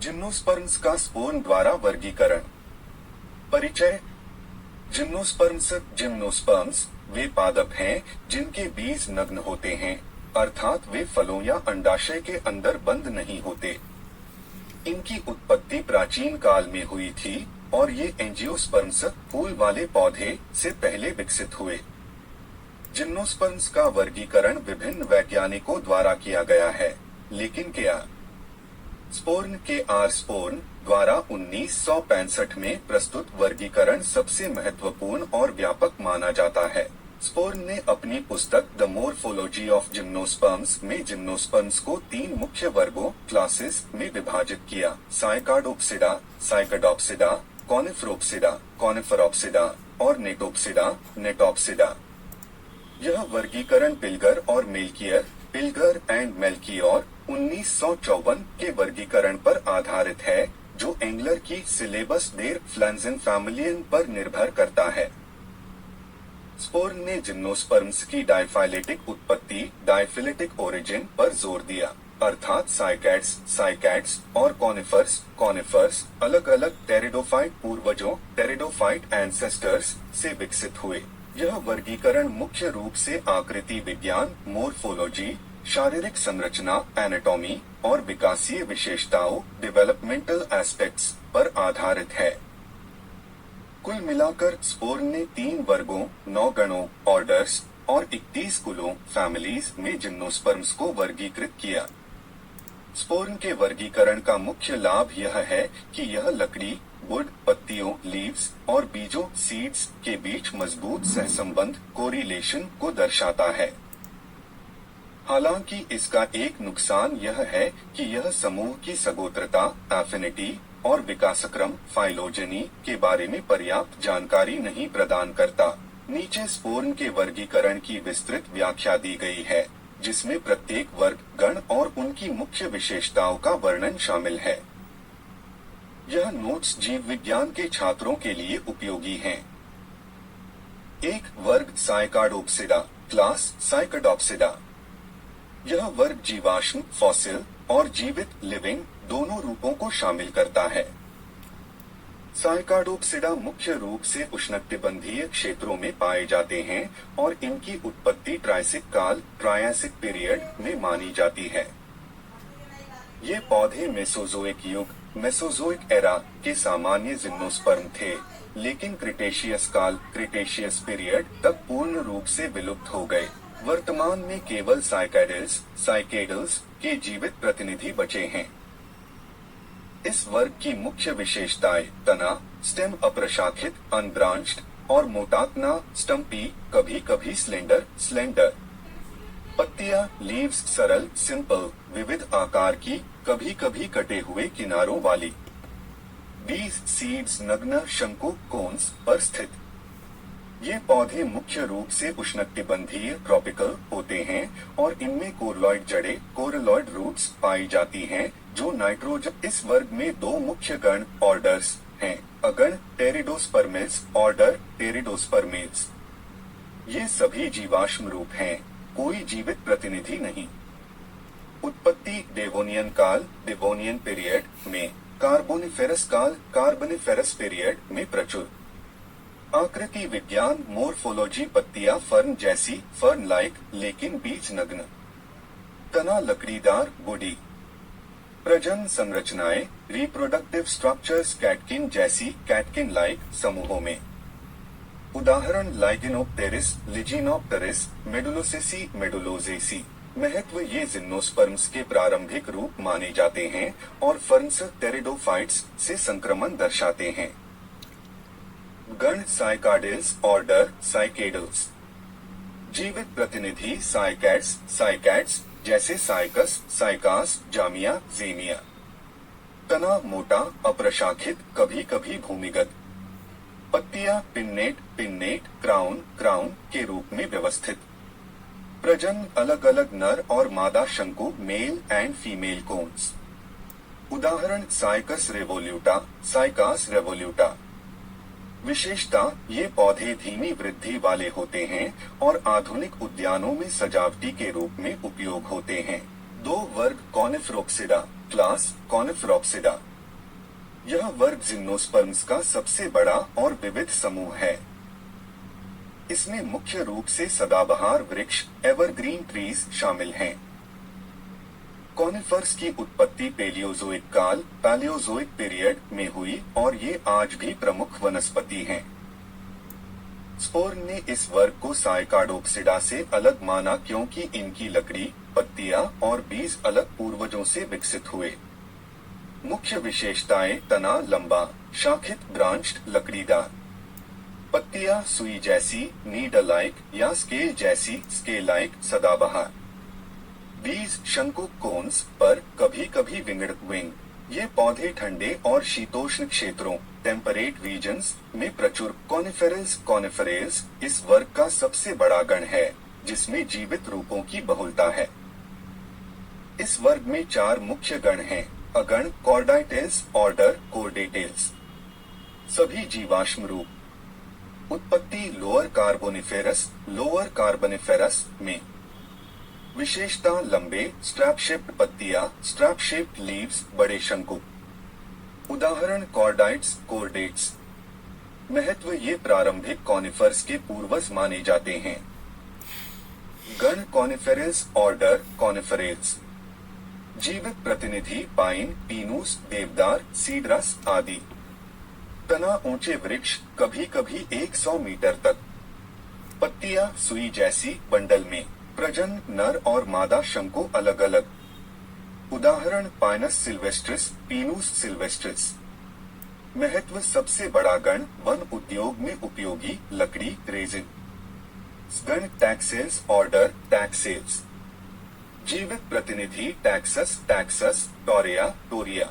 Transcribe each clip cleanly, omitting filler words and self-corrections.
Gymnosperms का स्पोर्न द्वारा वर्गीकरण। परिचय। जिम्नोस्पर्म्स वे पादप हैं जिनके बीज नग्न होते हैं, अर्थात वे फलों या अंडाशय के अंदर बंद नहीं होते। इनकी उत्पत्ति प्राचीन काल में हुई थी और ये एंजियोस्पर्म्स फूल वाले पौधे से पहले विकसित हुए। जिम्नोस्पर्म्स का वर्गीकरण विभिन्न वैज्ञानिकों द्वारा किया गया है, लेकिन क्या स्पोर्न के स्पोर्न द्वारा 1965 में प्रस्तुत वर्गीकरण सबसे महत्वपूर्ण और व्यापक माना जाता है। स्पोर्न ने अपनी पुस्तक द मोर्फोलॉजी ऑफ जिम्नोस्पर्म्स में जिम्नोस्पर्म्स को 3 मुख्य वर्गों क्लासेस में विभाजित किया: साइकाडोप्सिडा, साइकाडोप्सिडा, कॉनिफेरोप्सिडा और नेटोप्सिडा। यह वर्गीकरण पिल्गर और पिल्गर एंड मेल्कियोर 1954 के वर्गीकरण पर आधारित है, जो एंगलर की सिलेबस डेर फ्लैंजेनफैमिलियन पर निर्भर करता है। स्पोर्न ने जिम्नोस्पर्म्स की डायफाइलेटिक उत्पत्ति डायफिलेटिक ओरिजिन पर जोर दिया, अर्थात साइकैड्स और कॉनिफर्स अलग अलग टेरिडोफाइट पूर्वजों टेरिडोफाइट एंसेस्टर्स से विकसित हुए। यह वर्गीकरण मुख्य रूप से आकृति विज्ञान मोर्फोलॉजी, शारीरिक संरचना एनाटॉमी और विकासीय विशेषताओं डेवलपमेंटल एस्पेक्ट्स पर आधारित है। कुल मिलाकर स्पोर्न ने 3 वर्गों 9 गणों ऑर्डर्स और 31 कुलों फैमिलीज में जिम्नोस्पर्म्स को वर्गीकृत किया। स्पोर्न के वर्गीकरण का मुख्य लाभ यह है कि यह लकड़ी वुड पत्तियों लीव्स और बीजों सीड्स के बीच मजबूत सहसंबंध कोरिलेशन को दर्शाता है। हालांकि इसका एक नुकसान यह है कि यह समूह की सगोत्रता एफिनिटी और विकासक्रम फाइलोजेनी के बारे में पर्याप्त जानकारी नहीं प्रदान करता। नीचे स्पोर्न के वर्गीकरण की विस्तृत व्याख्या दी गई है, जिसमें प्रत्येक वर्ग गण और उनकी मुख्य विशेषताओं का वर्णन शामिल है। यह नोट्स जीव विज्ञान के छात्रों के लिए उपयोगी हैं। 1 वर्ग साइकाडोप्सिडा क्लास साइकाडोप्सिडा। यह वर्ग जीवाश्म फॉसिल और जीवित लिविंग दोनों रूपों को शामिल करता है। साइकाडोप्सिडा मुख्य रूप से उष्णकटिबंधीय क्षेत्रों में पाए जाते हैं और इनकी उत्पत्ति ट्रायासिक पीरियड में मानी जाती है। ये पौधे मेसोजोइक एरा के सामान्य जिम्नोस्पर्म थे, लेकिन क्रिटेशियस पीरियड तक पूर्ण रूप से विलुप्त हो गए। वर्तमान में केवल साइकेडल्स के जीवित प्रतिनिधि बचे हैं। इस वर्ग की मुख्य विशेषताएं तना स्टेम अप्रशाखित अनब्रांच्ड और मोटातना स्टम्पी कभी-कभी स्लेंडर। पत्तियां लीव्स सरल सिंपल विविध आकार की कभी-कभी कटे हुए किनारों वाली। बीज सीड्स नग्न शंकु कोन्स पर स्थित। ये पौधे मुख्य रूप से उष्णकटिबंधीय ट्रॉपिकल होते हैं और इनमें कोरलॉइड जड़ें कोरलॉइड रूट्स पाई जाती हैं, जो नाइट्रोजन। इस वर्ग में 2 मुख्य गण ऑर्डर्स हैं: अगण टेरिडोस्पर्मेल्स ऑर्डर टेरिडोस्पर्मेल्स। ये सभी जीवाश्म रूप हैं, कोई जीवित प्रतिनिधि नहीं। उत्पत्ति डेवोनियन काल डेवोनियन पीरियड में, कार्बोनिफेरस काल कार्बोनिफेरस पीरियड में प्रचुर। आकृति विज्ञान मोर्फोलॉजी पत्तियां फर्न जैसी फर्न लाइक लेकिन बीज नग्न। तना लकड़ीदार वुडी। प्रजनन संरचनाएं रिप्रोडक्टिव स्ट्रक्चर्स कैटकिन जैसी कैटकिन लाइक समूहों में। उदाहरण लाइगेनोप्टेरिस लिजिनोप्टेरिस मेडुलोसेसी। महत्व ये जिम्नोस्पर्म्स के प्रारंभिक रूप माने जाते हैं और फर्न्स टेरिडोफाइट्स से संक्रमण दर्शाते हैं। गण साइकाडेल्स ऑर्डर साइकेडल्स। जीवित प्रतिनिधि साइकैड्स जैसे साइकास जामिया जेमिया। तना मोटा अप्रशाखित कभी-कभी भूमिगत। पत्तियां पिन्नेट क्राउन के रूप में व्यवस्थित। प्रजनन अलग अलग नर और मादा शंकु मेल एंड फीमेल कोन्स। उदाहरण साइकास रेवोल्यूटा। विशेषता ये पौधे धीमी वृद्धि वाले होते हैं और आधुनिक उद्यानों में सजावटी के रूप में उपयोग होते हैं। 2 वर्ग कॉनिफेरोप्सिडा क्लास कॉनिफेरोप्सिडा। यह वर्ग जिम्नोस्पर्म्स का सबसे बड़ा और विविध समूह है। इसमें मुख्य रूप से सदाबहार वृक्ष एवरग्रीन ट्रीज शामिल हैं। कॉनिफर्स की उत्पत्ति पेलियोजोइक काल पैलियोजोइक पीरियड में हुई और ये आज भी प्रमुख वनस्पति हैं। स्पोर्न ने इस वर्ग को साइकाडोप्सिडा से अलग माना क्योंकि इनकी लकड़ी, पत्तियां और बीज अलग पूर्वजों से विकसित हुए। मुख्य विशेषताएं तना लंबा, शाखित ब्रांच्ड लकड़ीदार, पत्तियां सुई जैसी नीडल लाइक या स्केल जैसी स्केल लाइक सदाबहार, बीज शंकु कोन्स पर कभी कभी विंग्ड विंग। ये पौधे ठंडे और शीतोष्ण क्षेत्रों टेम्परेट रीजन्स में प्रचुर कॉनिफेरेल्स इस वर्ग का सबसे बड़ा गण है जिसमें जीवित रूपों की बहुलता है। इस वर्ग में 4 मुख्य गण हैं। अगण कॉर्डाइटेल्स, ऑर्डर कोर्डेटेल्स, सभी जीवाश्म रूप। उत्पत्ति लोअर कार्बोनिफेरस में। विशेषता लंबे स्ट्रैप शेप्ड पत्तियां, स्ट्रैप शेप्ड लीव्स, बड़े शंकु। उदाहरण कोर्डेट्स। महत्व ये प्रारंभिक कॉनिफर्स के पूर्वज माने जाते हैं। गण कॉनिफेरेल्स, ऑर्डर कॉनिफेरेल्स। जीवित प्रतिनिधि पाइन, पीनूस, देवदार, सीड्रस आदि। तना ऊंचे वृक्ष, कभी कभी 100 मीटर तक। पत्तियां सुई जैसी बंडल में। प्रजनन नर और मादा शंकु अलग अलग। उदाहरण पाइनस सिल्वेस्ट्रिस, पीनूस सिल्वेस्ट्रिस। महत्व सबसे बड़ा गण वन उद्योग में उपयोगी लकड़ी रेजिन। गण टैक्सेल्स, ऑर्डर टैक्सेल्स। जीवित प्रतिनिधि टैक्सस, टोरिया।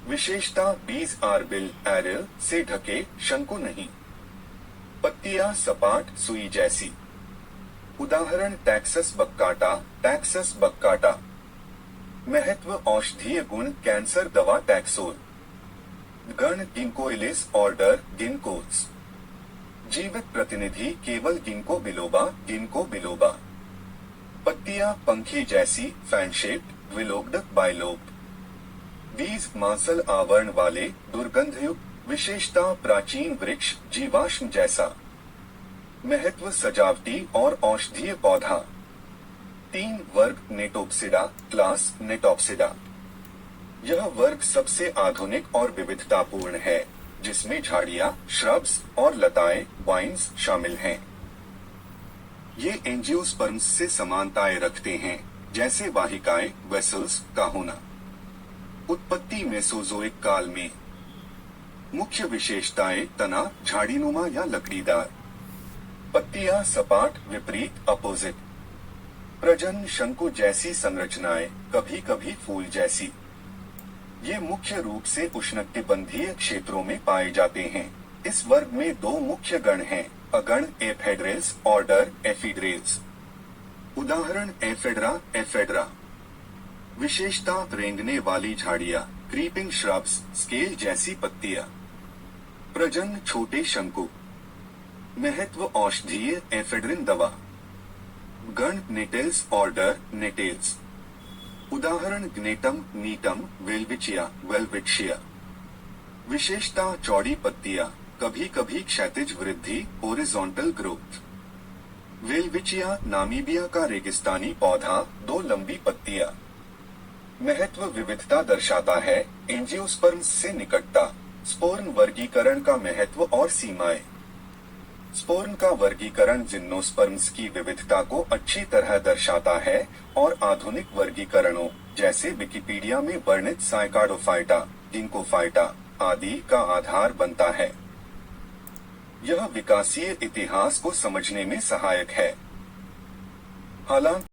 विशेषता बीज आर्बिल एरिल से ढके, शंकु नहीं। पत्तियां सपाट सुई जैसी। उदाहरण टैक्सस बक्काटा। महत्व औषधीय गुण कैंसर दवा टैक्सोल। गण गिंकोइलिस, ऑर्डर गिंकोस। जीवित प्रतिनिधि केवल गिंको बिलोबा। पत्तियां पंखी जैसी फैन शेप्ड, विलोब्ड बाइलोब। बीज मांसल आवरण वाले, दुर्गंधयुक्त। विशेषता प्राचीन वृक्ष, जीवाश्म जैसा। महत्व सजावटी और औषधीय पौधा। 3 वर्ग नेटोप्सिडा, क्लास नेटोप्सिडा। यह वर्ग सबसे आधुनिक और विविधतापूर्ण है जिसमें झाड़ियां, श्रब्स और लताएं, वाइन्स शामिल हैं। ये एंजियोस्पर्म्स से समानताएं रखते हैं जैसे वाहिकाएं, वेसल्स का होना। उत्पत्ति मेसोजोइक काल में। मुख्य विशेषताएं तना झाड़ीनुमा या लकड़ीदार। पत्तियां सपाट, विपरीत अपोजिट। प्रजनन शंकु जैसी संरचनाएं, कभी कभी फूल जैसी। ये मुख्य रूप से उष्णकटिबंधीय क्षेत्रों में पाए जाते हैं। इस वर्ग में 2 मुख्य गण हैं। अगण एफेड्रेल्स, ऑर्डर एफिड्रेल्स। उदाहरण एफेड्रा। विशेषता रेंगने वाली झाड़ियां, क्रीपिंग श्रब्स, स्केल जैसी पत्तियां। प्रजनन छोटे शंकु। महत्व औषधीय एफेड्रिन दवा। गण नेटेल्स, ऑर्डर नेटेल्स। उदाहरण ग्नेटम, नीटम, वेल्विचिया। विशेषता चौड़ी पत्तियां, कभी कभी क्षैतिज वृद्धि, हॉरिजॉन्टल ग्रोथ। वेल्विचिया नामीबिया का रेगिस्तानी पौधा, 2 लंबी पत्तियां। महत्व विविधता दर्शाता है, एंजियोस्पर्म्स से निकटता। स्पोर्न वर्गीकरण का महत्व और सीमाएं। स्पोर्न का वर्गीकरण जिम्नोस्पर्म्स की विविधता को अच्छी तरह दर्शाता है और आधुनिक वर्गीकरणों जैसे विकिपीडिया में वर्णित साइकाडोफाइटा, गिंकोफाइटा आदि का आधार बनता है। यह विकासीय इतिहास को समझने में सहायक है। हालांकि